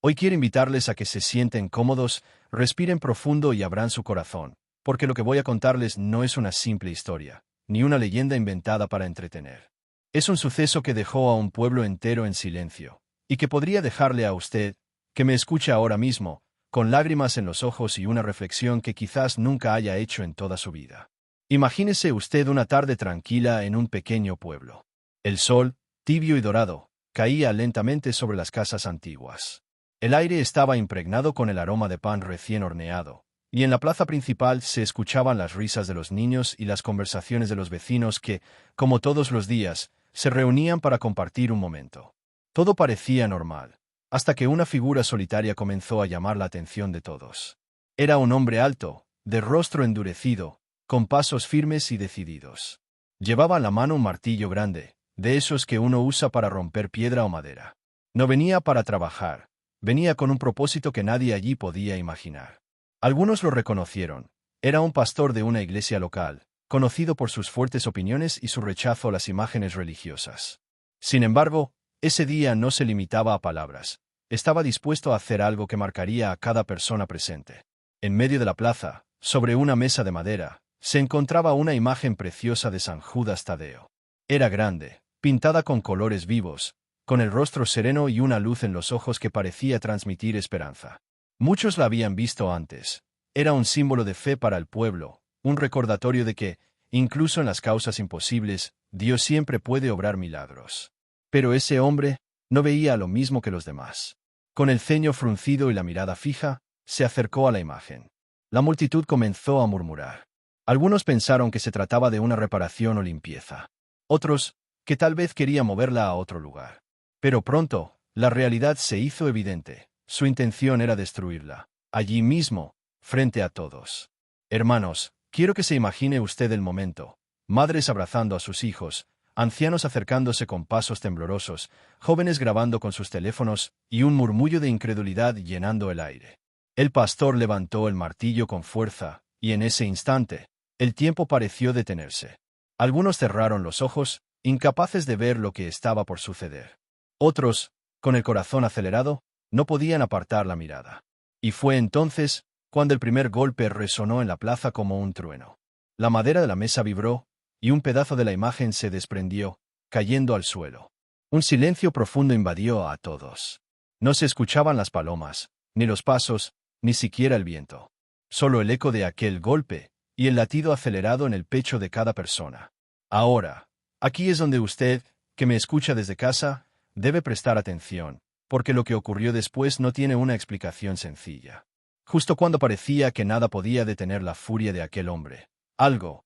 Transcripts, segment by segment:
Hoy quiero invitarles a que se sienten cómodos, respiren profundo y abran su corazón, porque lo que voy a contarles no es una simple historia, ni una leyenda inventada para entretener. Es un suceso que dejó a un pueblo entero en silencio, y que podría dejarle a usted, que me escucha ahora mismo, con lágrimas en los ojos y una reflexión que quizás nunca haya hecho en toda su vida. Imagínese usted una tarde tranquila en un pequeño pueblo. El sol, tibio y dorado, caía lentamente sobre las casas antiguas. El aire estaba impregnado con el aroma de pan recién horneado, y en la plaza principal se escuchaban las risas de los niños y las conversaciones de los vecinos que, como todos los días, se reunían para compartir un momento. Todo parecía normal, hasta que una figura solitaria comenzó a llamar la atención de todos. Era un hombre alto, de rostro endurecido, con pasos firmes y decididos. Llevaba en la mano un martillo grande, de esos que uno usa para romper piedra o madera. No venía para trabajar, venía con un propósito que nadie allí podía imaginar. Algunos lo reconocieron. Era un pastor de una iglesia local, conocido por sus fuertes opiniones y su rechazo a las imágenes religiosas. Sin embargo, ese día no se limitaba a palabras. Estaba dispuesto a hacer algo que marcaría a cada persona presente. En medio de la plaza, sobre una mesa de madera, se encontraba una imagen preciosa de San Judas Tadeo. Era grande, pintada con colores vivos, con el rostro sereno y una luz en los ojos que parecía transmitir esperanza. Muchos la habían visto antes. Era un símbolo de fe para el pueblo, un recordatorio de que, incluso en las causas imposibles, Dios siempre puede obrar milagros. Pero ese hombre no veía lo mismo que los demás. Con el ceño fruncido y la mirada fija, se acercó a la imagen. La multitud comenzó a murmurar. Algunos pensaron que se trataba de una reparación o limpieza. Otros, que tal vez quería moverla a otro lugar. Pero pronto, la realidad se hizo evidente. Su intención era destruirla, allí mismo, frente a todos. Hermanos, quiero que se imagine usted el momento. Madres abrazando a sus hijos, ancianos acercándose con pasos temblorosos, jóvenes grabando con sus teléfonos y un murmullo de incredulidad llenando el aire. El pastor levantó el martillo con fuerza, y en ese instante, el tiempo pareció detenerse. Algunos cerraron los ojos, incapaces de ver lo que estaba por suceder. Otros, con el corazón acelerado, no podían apartar la mirada. Y fue entonces cuando el primer golpe resonó en la plaza como un trueno. La madera de la mesa vibró, y un pedazo de la imagen se desprendió, cayendo al suelo. Un silencio profundo invadió a todos. No se escuchaban las palomas, ni los pasos, ni siquiera el viento. Solo el eco de aquel golpe, y el latido acelerado en el pecho de cada persona. Ahora, aquí es donde usted, que me escucha desde casa, debe prestar atención, porque lo que ocurrió después no tiene una explicación sencilla. Justo cuando parecía que nada podía detener la furia de aquel hombre, algo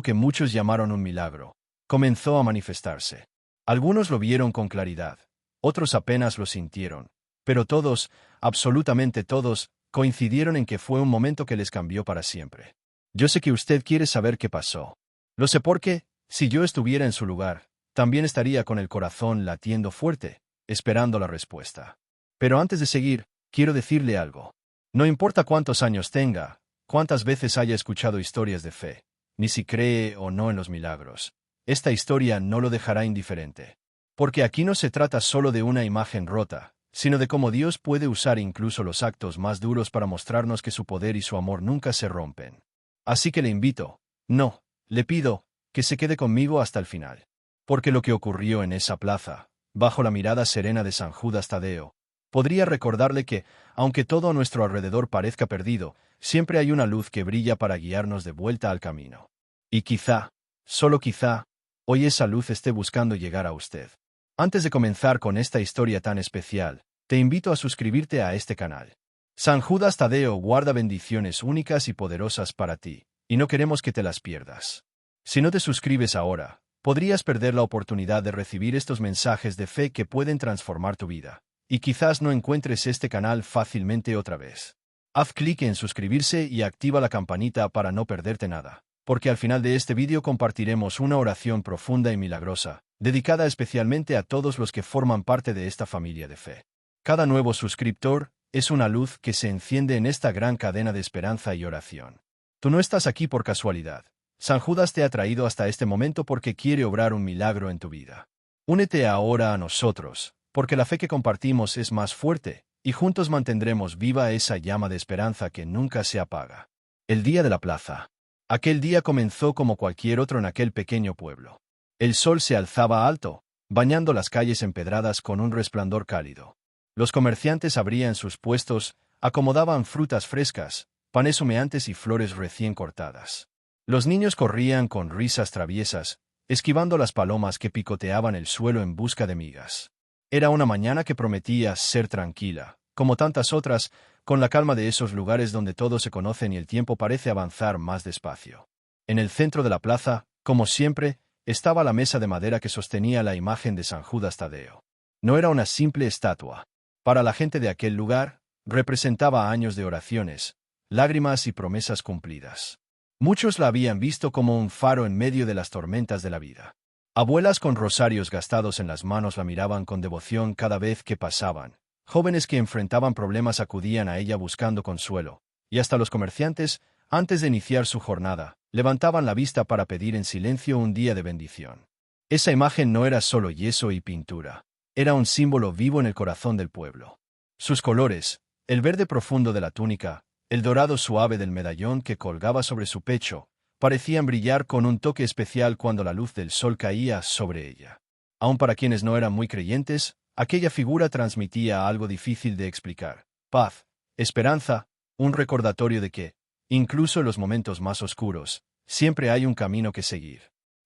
que muchos llamaron un milagro, comenzó a manifestarse. Algunos lo vieron con claridad, otros apenas lo sintieron, pero todos, absolutamente todos, coincidieron en que fue un momento que les cambió para siempre. Yo sé que usted quiere saber qué pasó. Lo sé porque, si yo estuviera en su lugar, también estaría con el corazón latiendo fuerte, esperando la respuesta. Pero antes de seguir, quiero decirle algo. No importa cuántos años tenga, cuántas veces haya escuchado historias de fe, ni si cree o no en los milagros, esta historia no lo dejará indiferente. Porque aquí no se trata solo de una imagen rota, sino de cómo Dios puede usar incluso los actos más duros para mostrarnos que su poder y su amor nunca se rompen. Así que le invito, no, le pido, que se quede conmigo hasta el final. Porque lo que ocurrió en esa plaza, bajo la mirada serena de San Judas Tadeo, podría recordarle que, aunque todo a nuestro alrededor parezca perdido, siempre hay una luz que brilla para guiarnos de vuelta al camino. Y quizá, solo quizá, hoy esa luz esté buscando llegar a usted. Antes de comenzar con esta historia tan especial, te invito a suscribirte a este canal. San Judas Tadeo guarda bendiciones únicas y poderosas para ti, y no queremos que te las pierdas. Si no te suscribes ahora, podrías perder la oportunidad de recibir estos mensajes de fe que pueden transformar tu vida, y quizás no encuentres este canal fácilmente otra vez. Haz clic en suscribirse y activa la campanita para no perderte nada, porque al final de este vídeo compartiremos una oración profunda y milagrosa, dedicada especialmente a todos los que forman parte de esta familia de fe. Cada nuevo suscriptor es una luz que se enciende en esta gran cadena de esperanza y oración. Tú no estás aquí por casualidad. San Judas te ha traído hasta este momento porque quiere obrar un milagro en tu vida. Únete ahora a nosotros, porque la fe que compartimos es más fuerte, y juntos mantendremos viva esa llama de esperanza que nunca se apaga. El día de la plaza. Aquel día comenzó como cualquier otro en aquel pequeño pueblo. El sol se alzaba alto, bañando las calles empedradas con un resplandor cálido. Los comerciantes abrían sus puestos, acomodaban frutas frescas, panes humeantes y flores recién cortadas. Los niños corrían con risas traviesas, esquivando las palomas que picoteaban el suelo en busca de migas. Era una mañana que prometía ser tranquila, como tantas otras, con la calma de esos lugares donde todos se conocen y el tiempo parece avanzar más despacio. En el centro de la plaza, como siempre, estaba la mesa de madera que sostenía la imagen de San Judas Tadeo. No era una simple estatua. Para la gente de aquel lugar, representaba años de oraciones, lágrimas y promesas cumplidas. Muchos la habían visto como un faro en medio de las tormentas de la vida. Abuelas con rosarios gastados en las manos la miraban con devoción cada vez que pasaban. Jóvenes que enfrentaban problemas acudían a ella buscando consuelo, y hasta los comerciantes, antes de iniciar su jornada, levantaban la vista para pedir en silencio un día de bendición. Esa imagen no era solo yeso y pintura, era un símbolo vivo en el corazón del pueblo. Sus colores, el verde profundo de la túnica, el dorado suave del medallón que colgaba sobre su pecho, parecían brillar con un toque especial cuando la luz del sol caía sobre ella. Aun para quienes no eran muy creyentes, aquella figura transmitía algo difícil de explicar: paz, esperanza, un recordatorio de que, incluso en los momentos más oscuros, siempre hay un camino que seguir.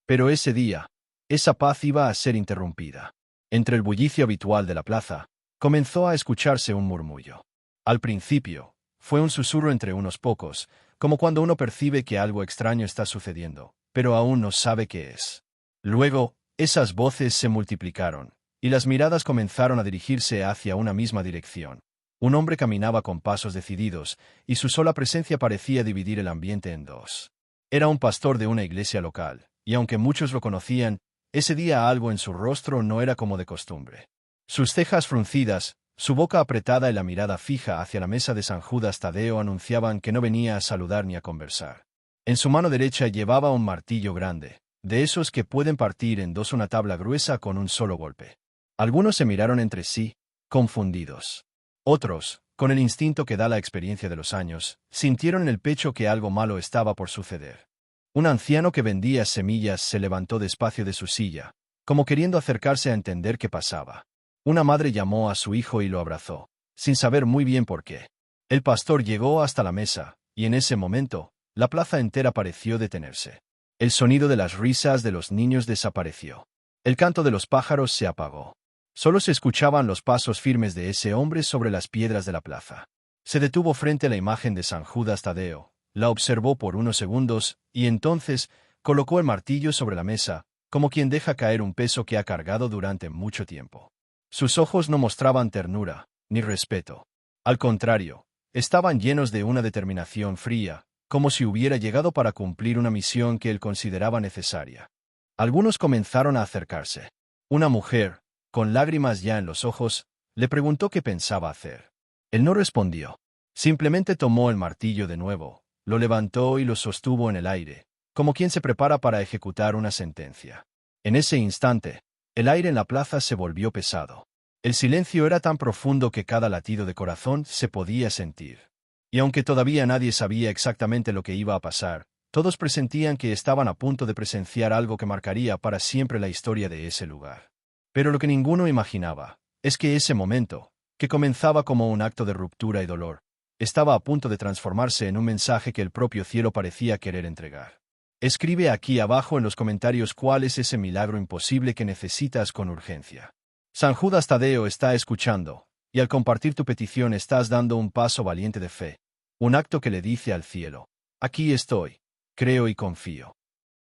Pero ese día, esa paz iba a ser interrumpida. Entre el bullicio habitual de la plaza, comenzó a escucharse un murmullo. Al principio, fue un susurro entre unos pocos, como cuando uno percibe que algo extraño está sucediendo, pero aún no sabe qué es. Luego, esas voces se multiplicaron, y las miradas comenzaron a dirigirse hacia una misma dirección. Un hombre caminaba con pasos decididos, y su sola presencia parecía dividir el ambiente en dos. Era un pastor de una iglesia local, y aunque muchos lo conocían, ese día algo en su rostro no era como de costumbre. Sus cejas fruncidas, su boca apretada y la mirada fija hacia la mesa de San Judas Tadeo anunciaban que no venía a saludar ni a conversar. En su mano derecha llevaba un martillo grande, de esos que pueden partir en dos una tabla gruesa con un solo golpe. Algunos se miraron entre sí, confundidos. Otros, con el instinto que da la experiencia de los años, sintieron en el pecho que algo malo estaba por suceder. Un anciano que vendía semillas se levantó despacio de su silla, como queriendo acercarse a entender qué pasaba. Una madre llamó a su hijo y lo abrazó, sin saber muy bien por qué. El pastor llegó hasta la mesa, y en ese momento, la plaza entera pareció detenerse. El sonido de las risas de los niños desapareció. El canto de los pájaros se apagó. Solo se escuchaban los pasos firmes de ese hombre sobre las piedras de la plaza. Se detuvo frente a la imagen de San Judas Tadeo, la observó por unos segundos, y entonces colocó el martillo sobre la mesa, como quien deja caer un peso que ha cargado durante mucho tiempo. Sus ojos no mostraban ternura, ni respeto. Al contrario, estaban llenos de una determinación fría, como si hubiera llegado para cumplir una misión que él consideraba necesaria. Algunos comenzaron a acercarse. Una mujer, con lágrimas ya en los ojos, le preguntó qué pensaba hacer. Él no respondió. Simplemente tomó el martillo de nuevo, lo levantó y lo sostuvo en el aire, como quien se prepara para ejecutar una sentencia. En ese instante, el aire en la plaza se volvió pesado. El silencio era tan profundo que cada latido de corazón se podía sentir. Y aunque todavía nadie sabía exactamente lo que iba a pasar, todos presentían que estaban a punto de presenciar algo que marcaría para siempre la historia de ese lugar. Pero lo que ninguno imaginaba es que ese momento, que comenzaba como un acto de ruptura y dolor, estaba a punto de transformarse en un mensaje que el propio cielo parecía querer entregar. Escribe aquí abajo en los comentarios cuál es ese milagro imposible que necesitas con urgencia. San Judas Tadeo está escuchando, y al compartir tu petición estás dando un paso valiente de fe, un acto que le dice al cielo: aquí estoy, creo y confío.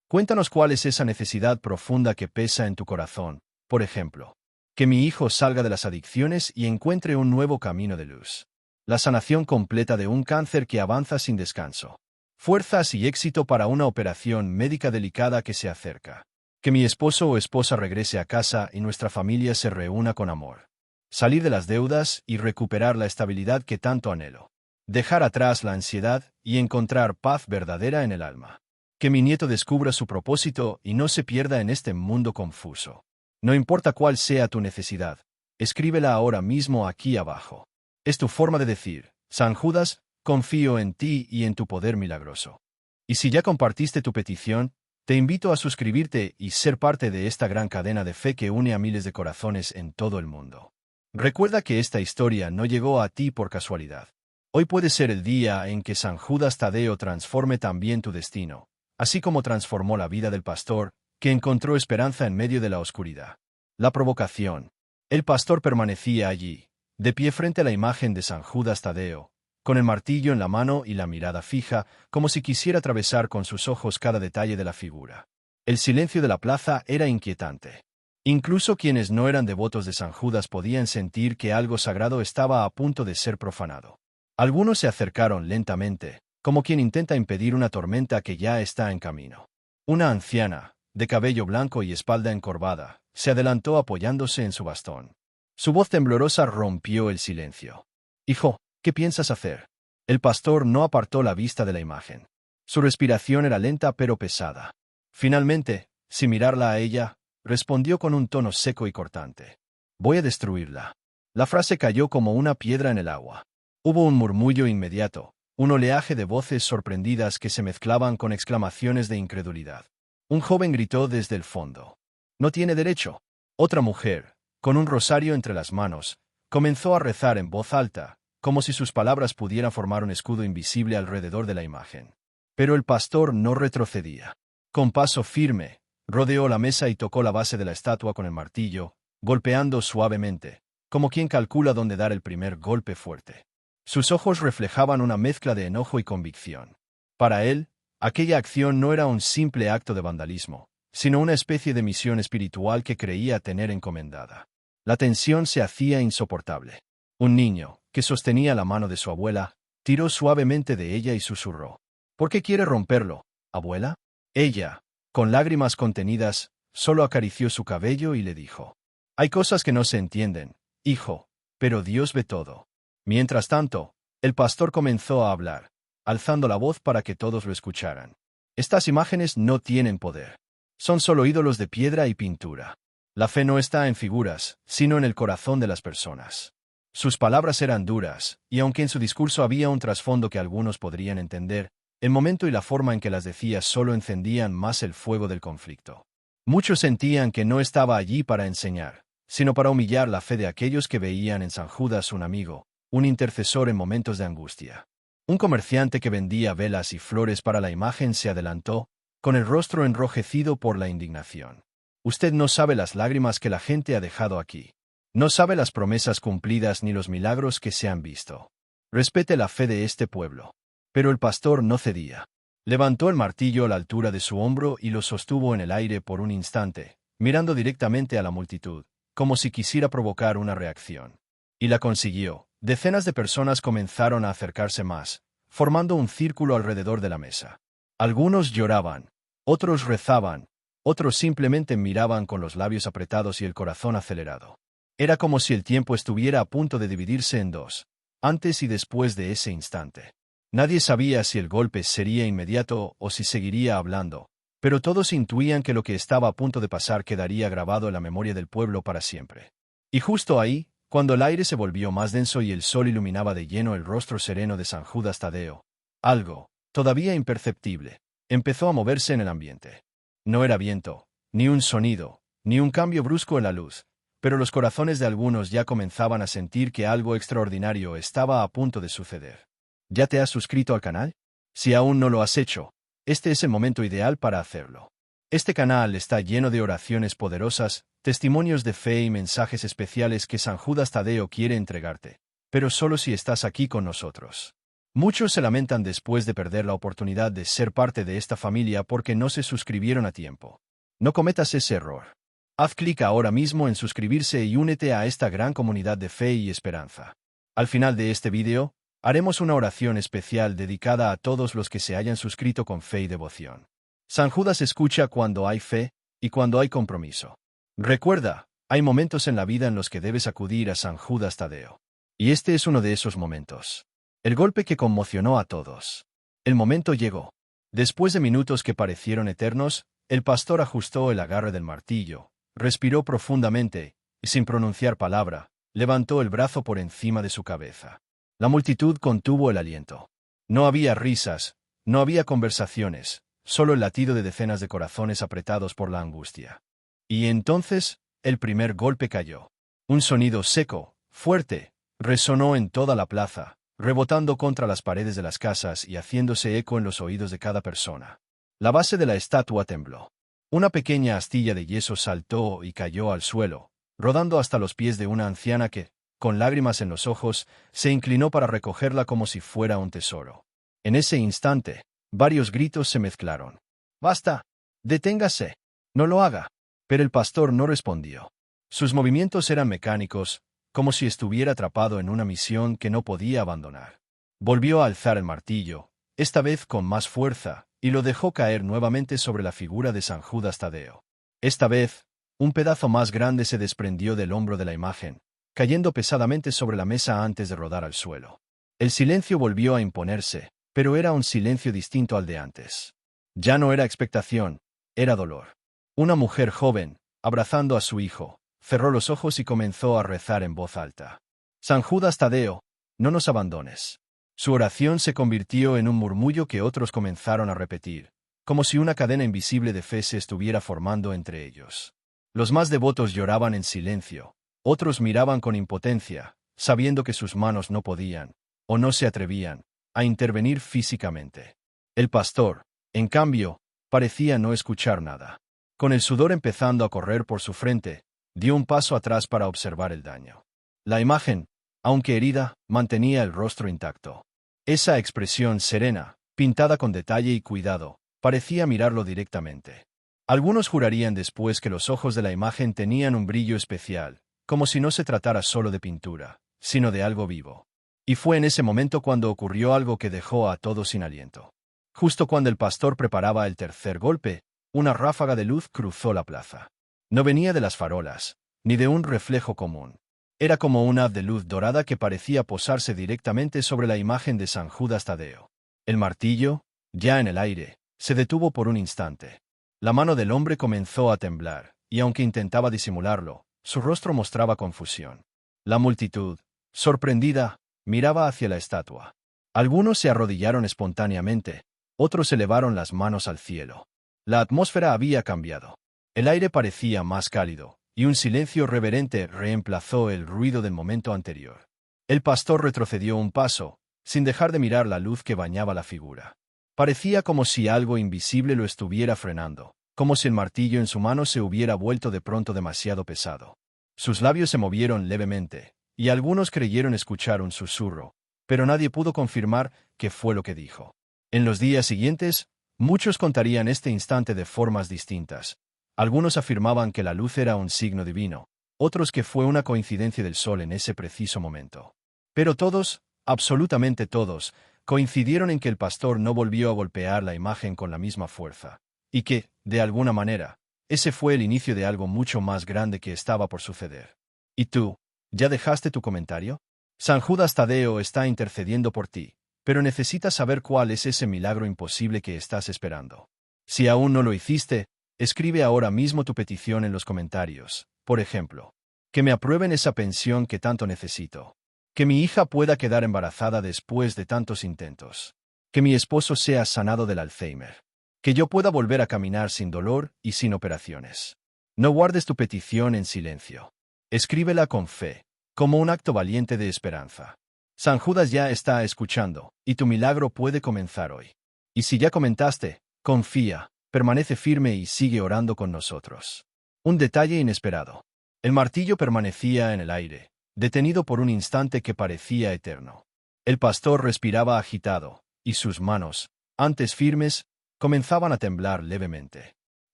Cuéntanos cuál es esa necesidad profunda que pesa en tu corazón, por ejemplo, que mi hijo salga de las adicciones y encuentre un nuevo camino de luz. La sanación completa de un cáncer que avanza sin descanso. Fuerzas y éxito para una operación médica delicada que se acerca. Que mi esposo o esposa regrese a casa y nuestra familia se reúna con amor. Salir de las deudas y recuperar la estabilidad que tanto anhelo. Dejar atrás la ansiedad y encontrar paz verdadera en el alma. Que mi nieto descubra su propósito y no se pierda en este mundo confuso. No importa cuál sea tu necesidad, escríbela ahora mismo aquí abajo. Es tu forma de decir, San Judas, confío en ti y en tu poder milagroso. Y si ya compartiste tu petición, te invito a suscribirte y ser parte de esta gran cadena de fe que une a miles de corazones en todo el mundo. Recuerda que esta historia no llegó a ti por casualidad. Hoy puede ser el día en que San Judas Tadeo transforme también tu destino, así como transformó la vida del pastor, que encontró esperanza en medio de la oscuridad. La provocación. El pastor permanecía allí, de pie frente a la imagen de San Judas Tadeo, con el martillo en la mano y la mirada fija, como si quisiera atravesar con sus ojos cada detalle de la figura. El silencio de la plaza era inquietante. Incluso quienes no eran devotos de San Judas podían sentir que algo sagrado estaba a punto de ser profanado. Algunos se acercaron lentamente, como quien intenta impedir una tormenta que ya está en camino. Una anciana, de cabello blanco y espalda encorvada, se adelantó apoyándose en su bastón. Su voz temblorosa rompió el silencio. «Hijo, ¿qué piensas hacer?» El pastor no apartó la vista de la imagen. Su respiración era lenta pero pesada. Finalmente, sin mirarla a ella, respondió con un tono seco y cortante. «Voy a destruirla». La frase cayó como una piedra en el agua. Hubo un murmullo inmediato, un oleaje de voces sorprendidas que se mezclaban con exclamaciones de incredulidad. Un joven gritó desde el fondo. «No tiene derecho». Otra mujer, con un rosario entre las manos, comenzó a rezar en voz alta, como si sus palabras pudieran formar un escudo invisible alrededor de la imagen. Pero el pastor no retrocedía. Con paso firme, rodeó la mesa y tocó la base de la estatua con el martillo, golpeando suavemente, como quien calcula dónde dar el primer golpe fuerte. Sus ojos reflejaban una mezcla de enojo y convicción. Para él, aquella acción no era un simple acto de vandalismo, sino una especie de misión espiritual que creía tener encomendada. La tensión se hacía insoportable. Un niño, que sostenía la mano de su abuela, tiró suavemente de ella y susurró. «¿Por qué quiere romperlo, abuela?» Ella, con lágrimas contenidas, solo acarició su cabello y le dijo. «Hay cosas que no se entienden, hijo, pero Dios ve todo». Mientras tanto, el pastor comenzó a hablar, alzando la voz para que todos lo escucharan. «Estas imágenes no tienen poder. Son solo ídolos de piedra y pintura. La fe no está en figuras, sino en el corazón de las personas». Sus palabras eran duras, y aunque en su discurso había un trasfondo que algunos podrían entender, el momento y la forma en que las decía solo encendían más el fuego del conflicto. Muchos sentían que no estaba allí para enseñar, sino para humillar la fe de aquellos que veían en San Judas un amigo, un intercesor en momentos de angustia. Un comerciante que vendía velas y flores para la imagen se adelantó, con el rostro enrojecido por la indignación. «Usted no sabe las lágrimas que la gente ha dejado aquí. No sabe las promesas cumplidas ni los milagros que se han visto. Respete la fe de este pueblo». Pero el pastor no cedía. Levantó el martillo a la altura de su hombro y lo sostuvo en el aire por un instante, mirando directamente a la multitud, como si quisiera provocar una reacción. Y la consiguió. Decenas de personas comenzaron a acercarse más, formando un círculo alrededor de la mesa. Algunos lloraban, otros rezaban, otros simplemente miraban con los labios apretados y el corazón acelerado. Era como si el tiempo estuviera a punto de dividirse en dos, antes y después de ese instante. Nadie sabía si el golpe sería inmediato o si seguiría hablando, pero todos intuían que lo que estaba a punto de pasar quedaría grabado en la memoria del pueblo para siempre. Y justo ahí, cuando el aire se volvió más denso y el sol iluminaba de lleno el rostro sereno de San Judas Tadeo, algo, todavía imperceptible, empezó a moverse en el ambiente. No era viento, ni un sonido, ni un cambio brusco en la luz, pero los corazones de algunos ya comenzaban a sentir que algo extraordinario estaba a punto de suceder. ¿Ya te has suscrito al canal? Si aún no lo has hecho, este es el momento ideal para hacerlo. Este canal está lleno de oraciones poderosas, testimonios de fe y mensajes especiales que San Judas Tadeo quiere entregarte, pero solo si estás aquí con nosotros. Muchos se lamentan después de perder la oportunidad de ser parte de esta familia porque no se suscribieron a tiempo. No cometas ese error. Haz clic ahora mismo en suscribirse y únete a esta gran comunidad de fe y esperanza. Al final de este vídeo, haremos una oración especial dedicada a todos los que se hayan suscrito con fe y devoción. San Judas escucha cuando hay fe y cuando hay compromiso. Recuerda, hay momentos en la vida en los que debes acudir a San Judas Tadeo. Y este es uno de esos momentos. El golpe que conmocionó a todos. El momento llegó. Después de minutos que parecieron eternos, el pastor ajustó el agarre del martillo, respiró profundamente, y sin pronunciar palabra, levantó el brazo por encima de su cabeza. La multitud contuvo el aliento. No había risas, no había conversaciones, solo el latido de decenas de corazones apretados por la angustia. Y entonces, el primer golpe cayó. Un sonido seco, fuerte, resonó en toda la plaza, rebotando contra las paredes de las casas y haciéndose eco en los oídos de cada persona. La base de la estatua tembló. Una pequeña astilla de yeso saltó y cayó al suelo, rodando hasta los pies de una anciana que, con lágrimas en los ojos, se inclinó para recogerla como si fuera un tesoro. En ese instante, varios gritos se mezclaron. «¡Basta! ¡Deténgase! ¡No lo haga!». Pero el pastor no respondió. Sus movimientos eran mecánicos, como si estuviera atrapado en una misión que no podía abandonar. Volvió a alzar el martillo, esta vez con más fuerza, y lo dejó caer nuevamente sobre la figura de San Judas Tadeo. Esta vez, un pedazo más grande se desprendió del hombro de la imagen, cayendo pesadamente sobre la mesa antes de rodar al suelo. El silencio volvió a imponerse, pero era un silencio distinto al de antes. Ya no era expectación, era dolor. Una mujer joven, abrazando a su hijo, cerró los ojos y comenzó a rezar en voz alta. «San Judas Tadeo, no nos abandones». Su oración se convirtió en un murmullo que otros comenzaron a repetir, como si una cadena invisible de fe se estuviera formando entre ellos. Los más devotos lloraban en silencio, otros miraban con impotencia, sabiendo que sus manos no podían, o no se atrevían, a intervenir físicamente. El pastor, en cambio, parecía no escuchar nada. Con el sudor empezando a correr por su frente, dio un paso atrás para observar el daño. La imagen, aunque herida, mantenía el rostro intacto. Esa expresión serena, pintada con detalle y cuidado, parecía mirarlo directamente. Algunos jurarían después que los ojos de la imagen tenían un brillo especial, como si no se tratara solo de pintura, sino de algo vivo. Y fue en ese momento cuando ocurrió algo que dejó a todos sin aliento. Justo cuando el pastor preparaba el tercer golpe, una ráfaga de luz cruzó la plaza. No venía de las farolas, ni de un reflejo común. Era como un haz de luz dorada que parecía posarse directamente sobre la imagen de San Judas Tadeo. El martillo, ya en el aire, se detuvo por un instante. La mano del hombre comenzó a temblar, y aunque intentaba disimularlo, su rostro mostraba confusión. La multitud, sorprendida, miraba hacia la estatua. Algunos se arrodillaron espontáneamente, otros elevaron las manos al cielo. La atmósfera había cambiado. El aire parecía más cálido, y un silencio reverente reemplazó el ruido del momento anterior. El pastor retrocedió un paso, sin dejar de mirar la luz que bañaba la figura. Parecía como si algo invisible lo estuviera frenando, como si el martillo en su mano se hubiera vuelto de pronto demasiado pesado. Sus labios se movieron levemente, y algunos creyeron escuchar un susurro, pero nadie pudo confirmar qué fue lo que dijo. En los días siguientes, muchos contarían este instante de formas distintas. Algunos afirmaban que la luz era un signo divino, otros que fue una coincidencia del sol en ese preciso momento. Pero todos, absolutamente todos, coincidieron en que el pastor no volvió a golpear la imagen con la misma fuerza, y que, de alguna manera, ese fue el inicio de algo mucho más grande que estaba por suceder. ¿Y tú, ya dejaste tu comentario? San Judas Tadeo está intercediendo por ti, pero necesitas saber cuál es ese milagro imposible que estás esperando. Si aún no lo hiciste, escribe ahora mismo tu petición en los comentarios. Por ejemplo, que me aprueben esa pensión que tanto necesito. Que mi hija pueda quedar embarazada después de tantos intentos. Que mi esposo sea sanado del Alzheimer. Que yo pueda volver a caminar sin dolor y sin operaciones. No guardes tu petición en silencio. Escríbela con fe, como un acto valiente de esperanza. San Judas ya está escuchando, y tu milagro puede comenzar hoy. Y si ya comentaste, confía. Permanece firme y sigue orando con nosotros. Un detalle inesperado. El martillo permanecía en el aire, detenido por un instante que parecía eterno. El pastor respiraba agitado, y sus manos, antes firmes, comenzaban a temblar levemente.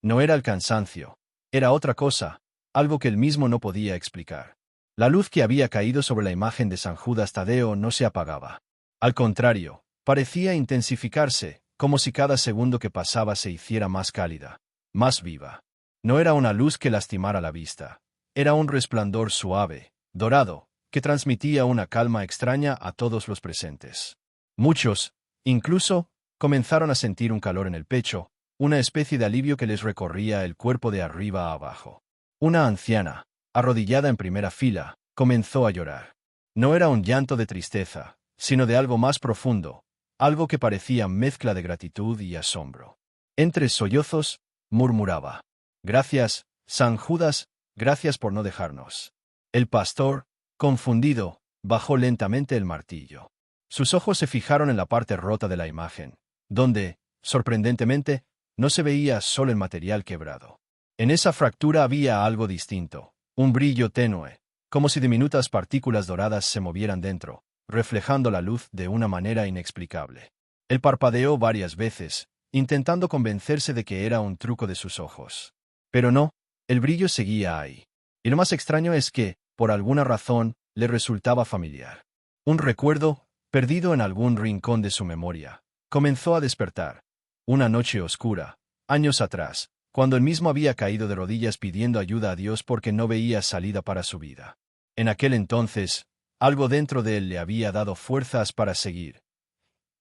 No era el cansancio, era otra cosa, algo que él mismo no podía explicar. La luz que había caído sobre la imagen de San Judas Tadeo no se apagaba. Al contrario, parecía intensificarse, como si cada segundo que pasaba se hiciera más cálida, más viva. No era una luz que lastimara la vista, era un resplandor suave, dorado, que transmitía una calma extraña a todos los presentes. Muchos, incluso, comenzaron a sentir un calor en el pecho, una especie de alivio que les recorría el cuerpo de arriba a abajo. Una anciana, arrodillada en primera fila, comenzó a llorar. No era un llanto de tristeza, sino de algo más profundo, algo que parecía mezcla de gratitud y asombro. Entre sollozos, murmuraba: «Gracias, San Judas, gracias por no dejarnos». El pastor, confundido, bajó lentamente el martillo. Sus ojos se fijaron en la parte rota de la imagen, donde, sorprendentemente, no se veía solo el material quebrado. En esa fractura había algo distinto, un brillo tenue, como si diminutas partículas doradas se movieran dentro, reflejando la luz de una manera inexplicable. Él parpadeó varias veces, intentando convencerse de que era un truco de sus ojos. Pero no, el brillo seguía ahí. Y lo más extraño es que, por alguna razón, le resultaba familiar. Un recuerdo, perdido en algún rincón de su memoria, comenzó a despertar. Una noche oscura, años atrás, cuando él mismo había caído de rodillas pidiendo ayuda a Dios porque no veía salida para su vida. En aquel entonces, algo dentro de él le había dado fuerzas para seguir.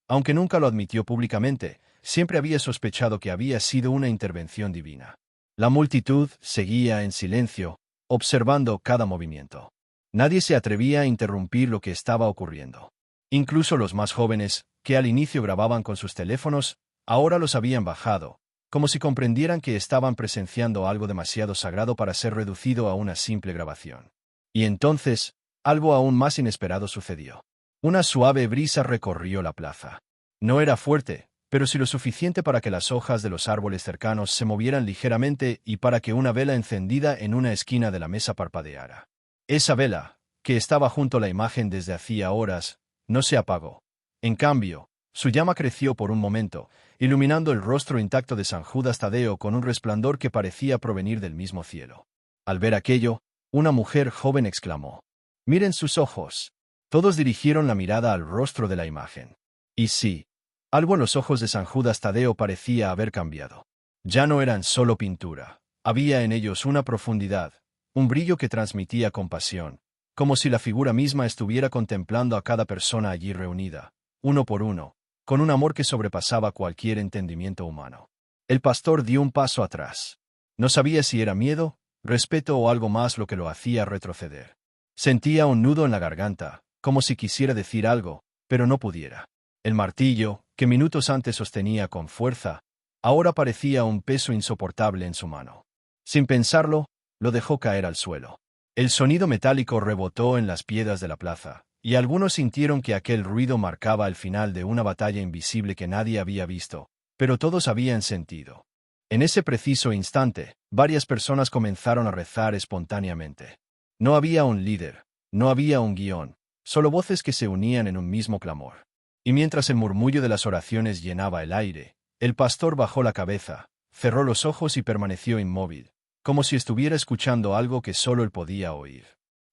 Aunque nunca lo admitió públicamente, siempre había sospechado que había sido una intervención divina. La multitud seguía en silencio, observando cada movimiento. Nadie se atrevía a interrumpir lo que estaba ocurriendo. Incluso los más jóvenes, que al inicio grababan con sus teléfonos, ahora los habían bajado, como si comprendieran que estaban presenciando algo demasiado sagrado para ser reducido a una simple grabación. Y entonces, algo aún más inesperado sucedió. Una suave brisa recorrió la plaza. No era fuerte, pero sí lo suficiente para que las hojas de los árboles cercanos se movieran ligeramente y para que una vela encendida en una esquina de la mesa parpadeara. Esa vela, que estaba junto a la imagen desde hacía horas, no se apagó. En cambio, su llama creció por un momento, iluminando el rostro intacto de San Judas Tadeo con un resplandor que parecía provenir del mismo cielo. Al ver aquello, una mujer joven exclamó: «Miren sus ojos». Todos dirigieron la mirada al rostro de la imagen. Y sí, algo en los ojos de San Judas Tadeo parecía haber cambiado. Ya no eran solo pintura, había en ellos una profundidad, un brillo que transmitía compasión, como si la figura misma estuviera contemplando a cada persona allí reunida, uno por uno, con un amor que sobrepasaba cualquier entendimiento humano. El pastor dio un paso atrás. No sabía si era miedo, respeto o algo más lo que lo hacía retroceder. Sentía un nudo en la garganta, como si quisiera decir algo, pero no pudiera. El martillo, que minutos antes sostenía con fuerza, ahora parecía un peso insoportable en su mano. Sin pensarlo, lo dejó caer al suelo. El sonido metálico rebotó en las piedras de la plaza, y algunos sintieron que aquel ruido marcaba el final de una batalla invisible que nadie había visto, pero todos habían sentido. En ese preciso instante, varias personas comenzaron a rezar espontáneamente. No había un líder, no había un guión, solo voces que se unían en un mismo clamor. Y mientras el murmullo de las oraciones llenaba el aire, el pastor bajó la cabeza, cerró los ojos y permaneció inmóvil, como si estuviera escuchando algo que solo él podía oír.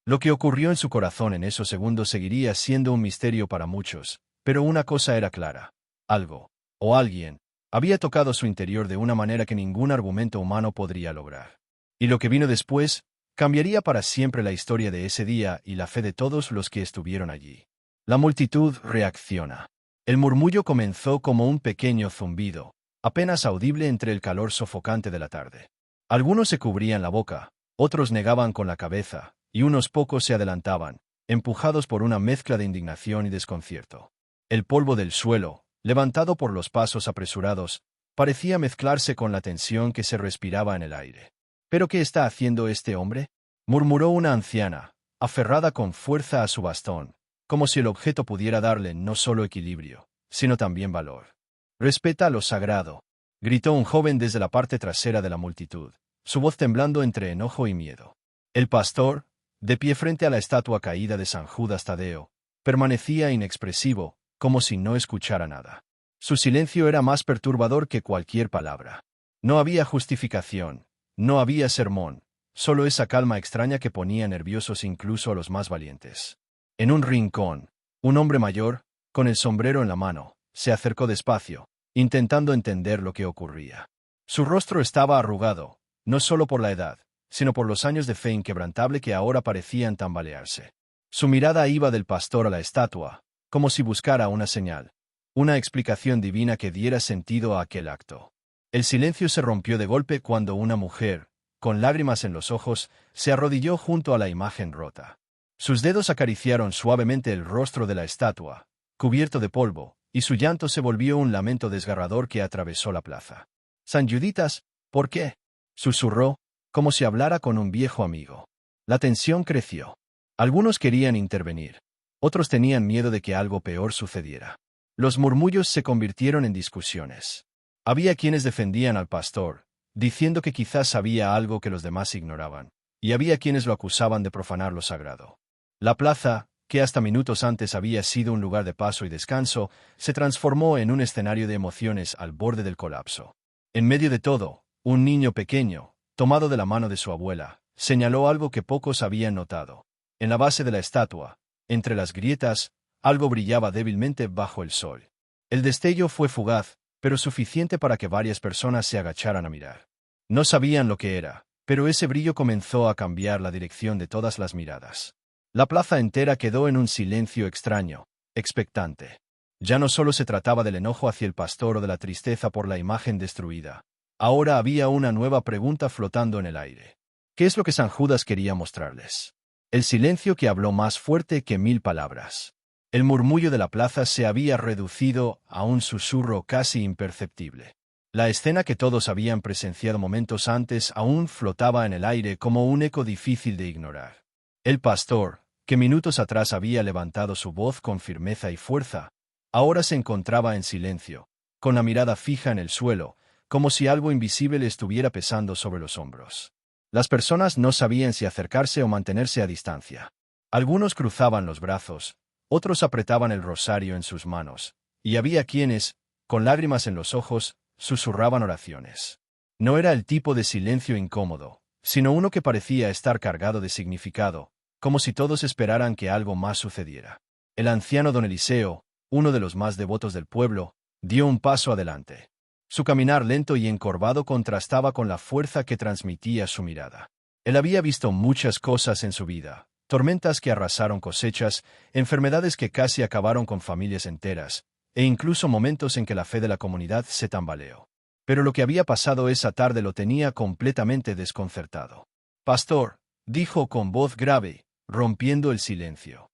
Lo que ocurrió en su corazón en esos segundos seguiría siendo un misterio para muchos, pero una cosa era clara: algo, o alguien, había tocado su interior de una manera que ningún argumento humano podría lograr. Y lo que vino después cambiaría para siempre la historia de ese día y la fe de todos los que estuvieron allí. La multitud reacciona. El murmullo comenzó como un pequeño zumbido, apenas audible entre el calor sofocante de la tarde. Algunos se cubrían la boca, otros negaban con la cabeza, y unos pocos se adelantaban, empujados por una mezcla de indignación y desconcierto. El polvo del suelo, levantado por los pasos apresurados, parecía mezclarse con la tensión que se respiraba en el aire. ¿Pero qué está haciendo este hombre?, murmuró una anciana, aferrada con fuerza a su bastón, como si el objeto pudiera darle no solo equilibrio, sino también valor. «Respeta lo sagrado», gritó un joven desde la parte trasera de la multitud, su voz temblando entre enojo y miedo. El pastor, de pie frente a la estatua caída de San Judas Tadeo, permanecía inexpresivo, como si no escuchara nada. Su silencio era más perturbador que cualquier palabra. No había justificación, no había sermón, solo esa calma extraña que ponía nerviosos incluso a los más valientes. En un rincón, un hombre mayor, con el sombrero en la mano, se acercó despacio, intentando entender lo que ocurría. Su rostro estaba arrugado, no solo por la edad, sino por los años de fe inquebrantable que ahora parecían tambalearse. Su mirada iba del pastor a la estatua, como si buscara una señal, una explicación divina que diera sentido a aquel acto. El silencio se rompió de golpe cuando una mujer, con lágrimas en los ojos, se arrodilló junto a la imagen rota. Sus dedos acariciaron suavemente el rostro de la estatua, cubierto de polvo, y su llanto se volvió un lamento desgarrador que atravesó la plaza. «San Juditas, ¿por qué?», susurró, como si hablara con un viejo amigo. La tensión creció. Algunos querían intervenir. Otros tenían miedo de que algo peor sucediera. Los murmullos se convirtieron en discusiones. Había quienes defendían al pastor, diciendo que quizás sabía algo que los demás ignoraban, y había quienes lo acusaban de profanar lo sagrado. La plaza, que hasta minutos antes había sido un lugar de paso y descanso, se transformó en un escenario de emociones al borde del colapso. En medio de todo, un niño pequeño, tomado de la mano de su abuela, señaló algo que pocos habían notado. En la base de la estatua, entre las grietas, algo brillaba débilmente bajo el sol. El destello fue fugaz, pero suficiente para que varias personas se agacharan a mirar. No sabían lo que era, pero ese brillo comenzó a cambiar la dirección de todas las miradas. La plaza entera quedó en un silencio extraño, expectante. Ya no solo se trataba del enojo hacia el pastor o de la tristeza por la imagen destruida. Ahora había una nueva pregunta flotando en el aire. ¿Qué es lo que San Judas quería mostrarles? El silencio que habló más fuerte que 1000 palabras. El murmullo de la plaza se había reducido a un susurro casi imperceptible. La escena que todos habían presenciado momentos antes aún flotaba en el aire como un eco difícil de ignorar. El pastor, que minutos atrás había levantado su voz con firmeza y fuerza, ahora se encontraba en silencio, con la mirada fija en el suelo, como si algo invisible le estuviera pesando sobre los hombros. Las personas no sabían si acercarse o mantenerse a distancia. Algunos cruzaban los brazos, otros apretaban el rosario en sus manos, y había quienes, con lágrimas en los ojos, susurraban oraciones. No era el tipo de silencio incómodo, sino uno que parecía estar cargado de significado, como si todos esperaran que algo más sucediera. El anciano don Eliseo, uno de los más devotos del pueblo, dio un paso adelante. Su caminar lento y encorvado contrastaba con la fuerza que transmitía su mirada. Él había visto muchas cosas en su vida, tormentas que arrasaron cosechas, enfermedades que casi acabaron con familias enteras, e incluso momentos en que la fe de la comunidad se tambaleó. Pero lo que había pasado esa tarde lo tenía completamente desconcertado. «Pastor», dijo con voz grave, rompiendo el silencio.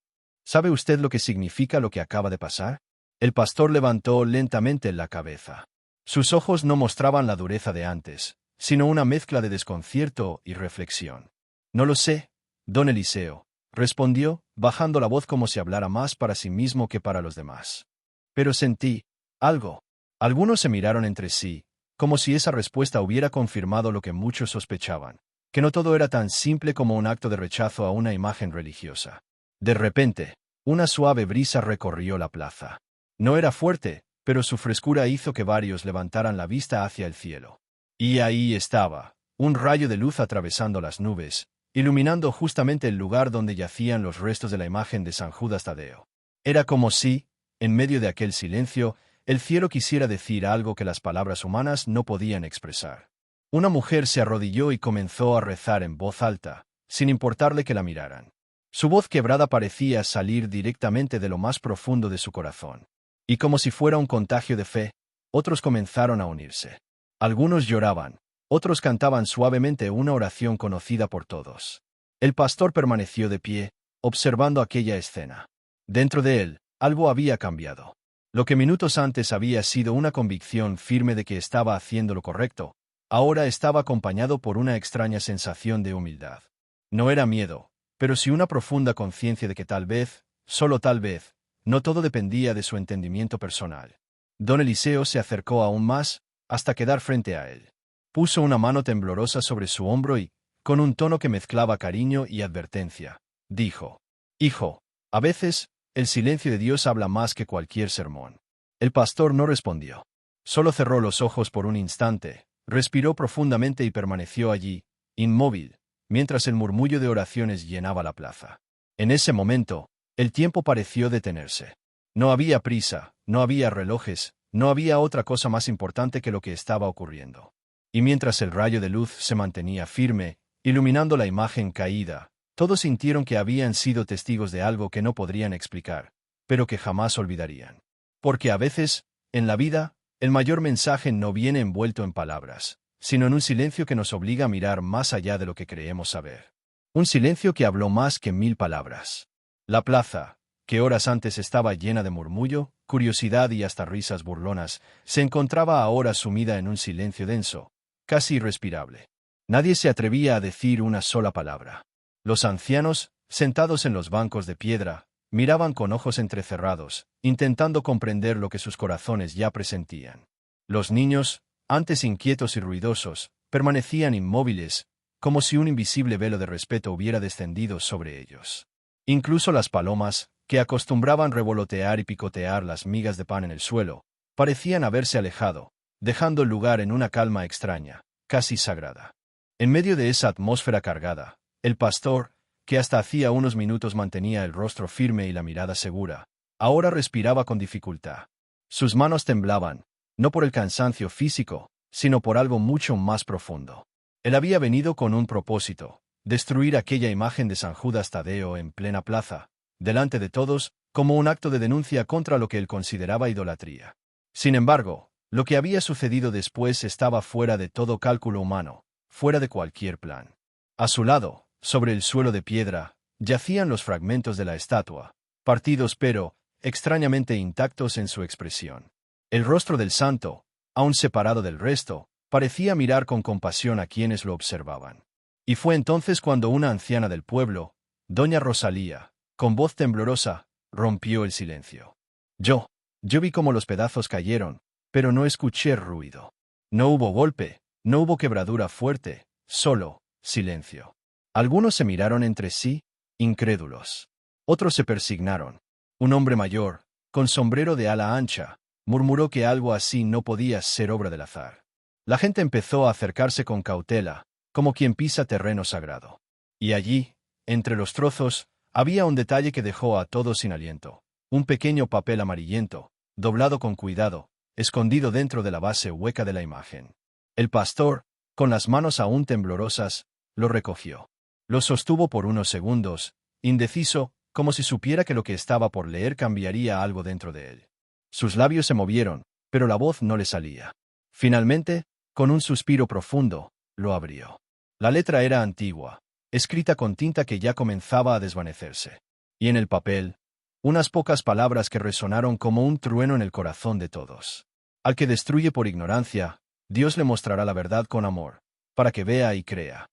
«¿Sabe usted lo que significa lo que acaba de pasar?». El pastor levantó lentamente la cabeza. Sus ojos no mostraban la dureza de antes, sino una mezcla de desconcierto y reflexión. «No lo sé, don Eliseo», respondió, bajando la voz como si hablara más para sí mismo que para los demás. «Pero sentí algo». Algunos se miraron entre sí, como si esa respuesta hubiera confirmado lo que muchos sospechaban, que no todo era tan simple como un acto de rechazo a una imagen religiosa. De repente, una suave brisa recorrió la plaza. No era fuerte, pero su frescura hizo que varios levantaran la vista hacia el cielo. Y ahí estaba, un rayo de luz atravesando las nubes, iluminando justamente el lugar donde yacían los restos de la imagen de San Judas Tadeo. Era como si, en medio de aquel silencio, el cielo quisiera decir algo que las palabras humanas no podían expresar. Una mujer se arrodilló y comenzó a rezar en voz alta, sin importarle que la miraran. Su voz quebrada parecía salir directamente de lo más profundo de su corazón. Y como si fuera un contagio de fe, otros comenzaron a unirse. Algunos lloraban, otros cantaban suavemente una oración conocida por todos. El pastor permaneció de pie, observando aquella escena. Dentro de él, algo había cambiado. Lo que minutos antes había sido una convicción firme de que estaba haciendo lo correcto, ahora estaba acompañado por una extraña sensación de humildad. No era miedo, pero sí una profunda conciencia de que tal vez, solo tal vez, no todo dependía de su entendimiento personal. Don Eliseo se acercó aún más, hasta quedar frente a él. Puso una mano temblorosa sobre su hombro y, con un tono que mezclaba cariño y advertencia, dijo: «Hijo, a veces, el silencio de Dios habla más que cualquier sermón». El pastor no respondió. Solo cerró los ojos por un instante, respiró profundamente y permaneció allí, inmóvil, mientras el murmullo de oraciones llenaba la plaza. En ese momento, el tiempo pareció detenerse. No había prisa, no había relojes, no había otra cosa más importante que lo que estaba ocurriendo. Y mientras el rayo de luz se mantenía firme, iluminando la imagen caída, todos sintieron que habían sido testigos de algo que no podrían explicar, pero que jamás olvidarían. Porque a veces, en la vida, el mayor mensaje no viene envuelto en palabras, sino en un silencio que nos obliga a mirar más allá de lo que creemos saber. Un silencio que habló más que 1000 palabras. La plaza, que horas antes estaba llena de murmullo, curiosidad y hasta risas burlonas, se encontraba ahora sumida en un silencio denso, casi irrespirable. Nadie se atrevía a decir una sola palabra. Los ancianos, sentados en los bancos de piedra, miraban con ojos entrecerrados, intentando comprender lo que sus corazones ya presentían. Los niños, antes inquietos y ruidosos, permanecían inmóviles, como si un invisible velo de respeto hubiera descendido sobre ellos. Incluso las palomas, que acostumbraban revolotear y picotear las migas de pan en el suelo, parecían haberse alejado, dejando el lugar en una calma extraña, casi sagrada. En medio de esa atmósfera cargada, el pastor, que hasta hacía unos minutos mantenía el rostro firme y la mirada segura, ahora respiraba con dificultad. Sus manos temblaban, no por el cansancio físico, sino por algo mucho más profundo. Él había venido con un propósito: destruir aquella imagen de San Judas Tadeo en plena plaza, delante de todos, como un acto de denuncia contra lo que él consideraba idolatría. Sin embargo, lo que había sucedido después estaba fuera de todo cálculo humano, fuera de cualquier plan. A su lado, sobre el suelo de piedra, yacían los fragmentos de la estatua, partidos pero, extrañamente intactos en su expresión. El rostro del santo, aún separado del resto, parecía mirar con compasión a quienes lo observaban. Y fue entonces cuando una anciana del pueblo, doña Rosalía, con voz temblorosa, rompió el silencio. Yo vi cómo los pedazos cayeron, pero no escuché ruido. No hubo golpe, no hubo quebradura fuerte, solo silencio. Algunos se miraron entre sí, incrédulos. Otros se persignaron. Un hombre mayor, con sombrero de ala ancha, murmuró que algo así no podía ser obra del azar. La gente empezó a acercarse con cautela, como quien pisa terreno sagrado. Y allí, entre los trozos, había un detalle que dejó a todos sin aliento: un pequeño papel amarillento, doblado con cuidado, escondido dentro de la base hueca de la imagen. El pastor, con las manos aún temblorosas, lo recogió. Lo sostuvo por unos segundos, indeciso, como si supiera que lo que estaba por leer cambiaría algo dentro de él. Sus labios se movieron, pero la voz no le salía. Finalmente, con un suspiro profundo, lo abrió. La letra era antigua, escrita con tinta que ya comenzaba a desvanecerse. Y en el papel, unas pocas palabras que resonaron como un trueno en el corazón de todos. Al que destruye por ignorancia, Dios le mostrará la verdad con amor, para que vea y crea.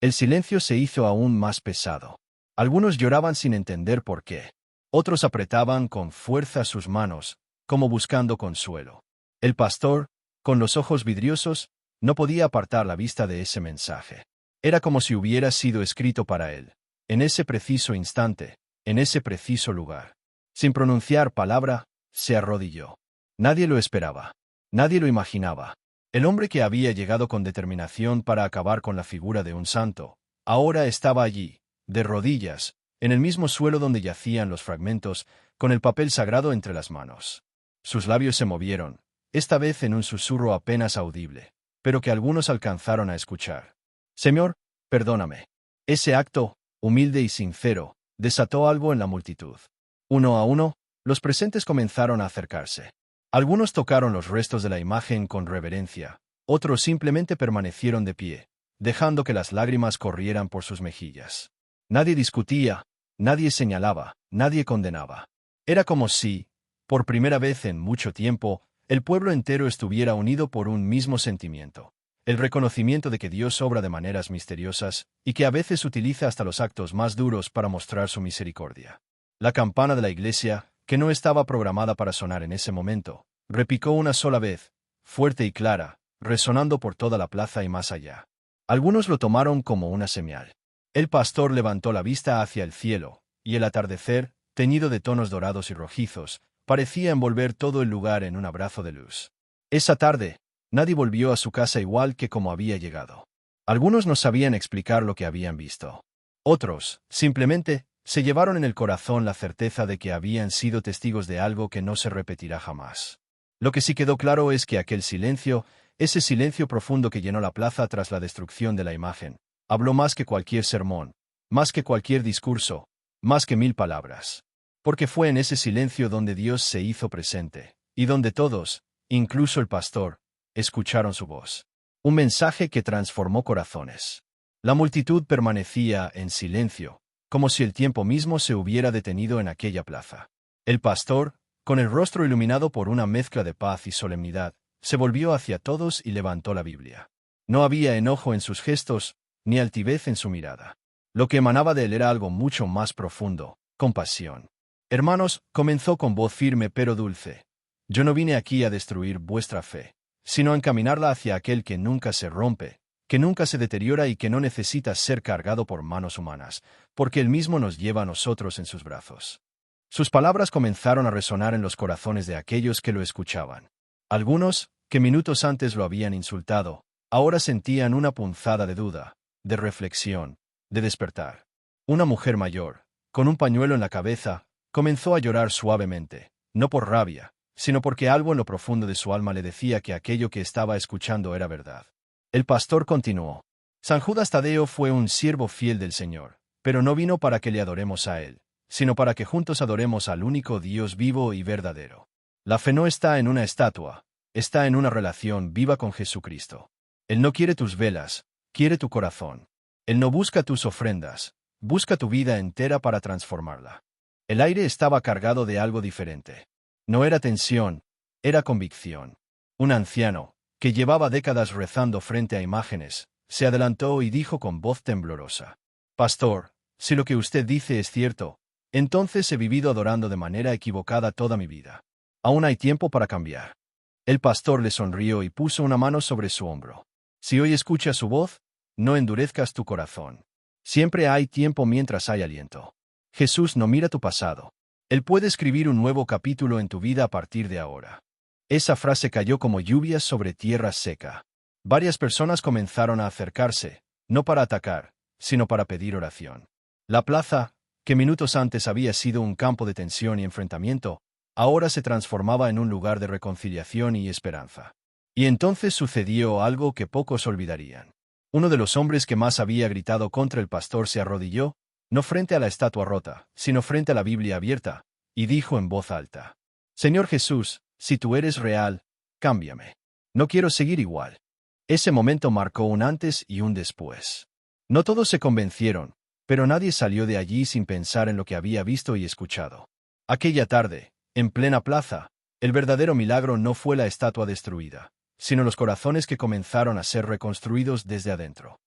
El silencio se hizo aún más pesado. Algunos lloraban sin entender por qué. Otros apretaban con fuerza sus manos, como buscando consuelo. El pastor, con los ojos vidriosos, no podía apartar la vista de ese mensaje. Era como si hubiera sido escrito para él, en ese preciso instante, en ese preciso lugar. Sin pronunciar palabra, se arrodilló. Nadie lo esperaba. Nadie lo imaginaba. El hombre que había llegado con determinación para acabar con la figura de un santo, ahora estaba allí, de rodillas, en el mismo suelo donde yacían los fragmentos, con el papel sagrado entre las manos. Sus labios se movieron, esta vez en un susurro apenas audible, pero que algunos alcanzaron a escuchar. Señor, perdóname. Ese acto, humilde y sincero, desató algo en la multitud. Uno a uno, los presentes comenzaron a acercarse. Algunos tocaron los restos de la imagen con reverencia, otros simplemente permanecieron de pie, dejando que las lágrimas corrieran por sus mejillas. Nadie discutía, nadie señalaba, nadie condenaba. Era como si, por primera vez en mucho tiempo, el pueblo entero estuviera unido por un mismo sentimiento: el reconocimiento de que Dios obra de maneras misteriosas y que a veces utiliza hasta los actos más duros para mostrar su misericordia. La campana de la iglesia, que no estaba programada para sonar en ese momento, repicó una sola vez, fuerte y clara, resonando por toda la plaza y más allá. Algunos lo tomaron como una señal. El pastor levantó la vista hacia el cielo, y el atardecer, teñido de tonos dorados y rojizos, parecía envolver todo el lugar en un abrazo de luz. Esa tarde, nadie volvió a su casa igual que como había llegado. Algunos no sabían explicar lo que habían visto. Otros, simplemente, se llevaron en el corazón la certeza de que habían sido testigos de algo que no se repetirá jamás. Lo que sí quedó claro es que aquel silencio, ese silencio profundo que llenó la plaza tras la destrucción de la imagen, habló más que cualquier sermón, más que cualquier discurso, más que 1000 palabras. Porque fue en ese silencio donde Dios se hizo presente, y donde todos, incluso el pastor, escucharon su voz. Un mensaje que transformó corazones. La multitud permanecía en silencio, como si el tiempo mismo se hubiera detenido en aquella plaza. El pastor, con el rostro iluminado por una mezcla de paz y solemnidad, se volvió hacia todos y levantó la Biblia. No había enojo en sus gestos, ni altivez en su mirada. Lo que emanaba de él era algo mucho más profundo, compasión. Hermanos, comenzó con voz firme pero dulce. Yo no vine aquí a destruir vuestra fe, sino a encaminarla hacia aquel que nunca se rompe, que nunca se deteriora y que no necesita ser cargado por manos humanas, porque él mismo nos lleva a nosotros en sus brazos. Sus palabras comenzaron a resonar en los corazones de aquellos que lo escuchaban. Algunos, que minutos antes lo habían insultado, ahora sentían una punzada de duda, de reflexión, de despertar. Una mujer mayor, con un pañuelo en la cabeza, comenzó a llorar suavemente, no por rabia, sino porque algo en lo profundo de su alma le decía que aquello que estaba escuchando era verdad. El pastor continuó. San Judas Tadeo fue un siervo fiel del Señor, pero no vino para que le adoremos a Él, sino para que juntos adoremos al único Dios vivo y verdadero. La fe no está en una estatua, está en una relación viva con Jesucristo. Él no quiere tus velas, quiere tu corazón. Él no busca tus ofrendas, busca tu vida entera para transformarla. El aire estaba cargado de algo diferente. No era tensión, era convicción. Un anciano, que llevaba décadas rezando frente a imágenes, se adelantó y dijo con voz temblorosa: Pastor, si lo que usted dice es cierto, entonces he vivido adorando de manera equivocada toda mi vida. Aún hay tiempo para cambiar. El pastor le sonrió y puso una mano sobre su hombro. Si hoy escuchas su voz, no endurezcas tu corazón. Siempre hay tiempo mientras hay aliento. Jesús no mira tu pasado. Él puede escribir un nuevo capítulo en tu vida a partir de ahora. Esa frase cayó como lluvias sobre tierra seca. Varias personas comenzaron a acercarse, no para atacar, sino para pedir oración. La plaza, que minutos antes había sido un campo de tensión y enfrentamiento, ahora se transformaba en un lugar de reconciliación y esperanza. Y entonces sucedió algo que pocos olvidarían. Uno de los hombres que más había gritado contra el pastor se arrodilló, no frente a la estatua rota, sino frente a la Biblia abierta, y dijo en voz alta: Señor Jesús, si tú eres real, cámbiame. No quiero seguir igual. Ese momento marcó un antes y un después. No todos se convencieron, pero nadie salió de allí sin pensar en lo que había visto y escuchado. Aquella tarde, en plena plaza, el verdadero milagro no fue la estatua destruida, sino los corazones que comenzaron a ser reconstruidos desde adentro.